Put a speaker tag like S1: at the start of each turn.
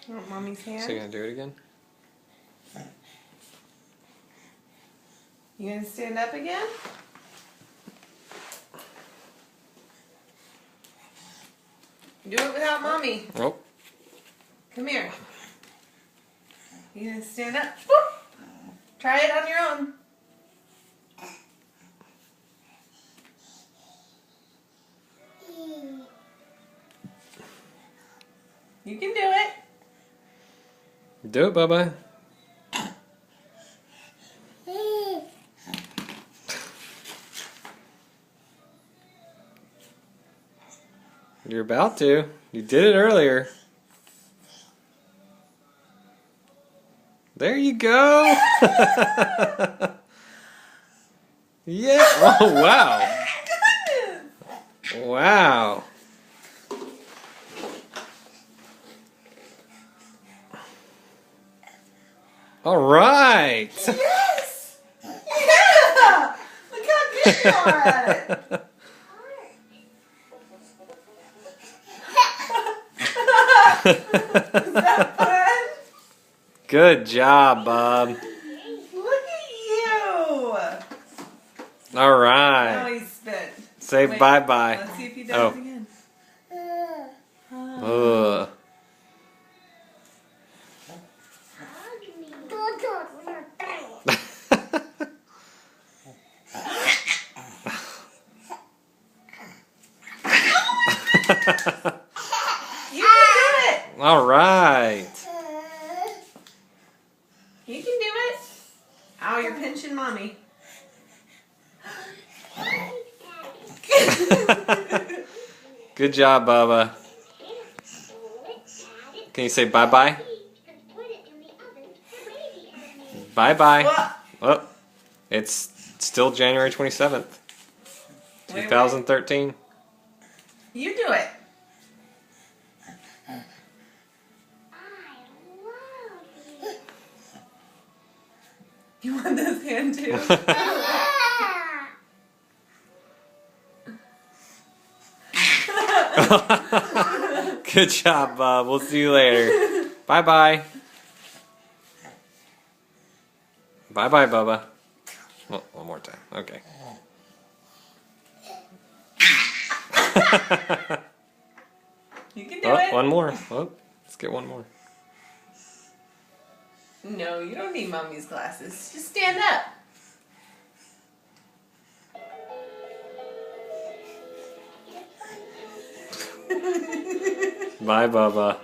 S1: Want mommy's hand?
S2: So you gonna do it again?
S1: You gonna stand up again? Do it without mommy.
S2: Oh.
S1: Come here. You gonna stand up? Whoop. Try it on your own. You can do it.
S2: Do it, Bubba. You're about to. You did it earlier. There you go. Yeah. Oh, wow. Wow. All right.
S1: Yes! Yeah! Look how good you are at it. Is that fun?
S2: Good job, Bob.
S1: Look at you!
S2: All
S1: Now
S2: right.
S1: he spit.
S2: Say
S1: Wait,
S2: bye-bye.
S1: Let's see if he does
S2: Oh.
S1: it again.
S2: Ugh.
S1: You can do it!
S2: All right.
S1: You can do it. Ow, you're pinching mommy.
S2: Good job, Bubba. Can you say bye-bye? Bye-bye.
S1: What?
S2: Oh, it's still January 27th,
S1: Wait.
S2: 2013.
S1: You do it. You want this hand too?
S2: Good job, Bob. We'll see you later. Bye-bye. Bye-bye, Bubba. Oh, one more time. Okay.
S1: You can do
S2: Oh,
S1: it.
S2: one more. Oh, let's get one more.
S1: No, you don't need mommy's glasses. Just stand up.
S2: Bye, Bubba.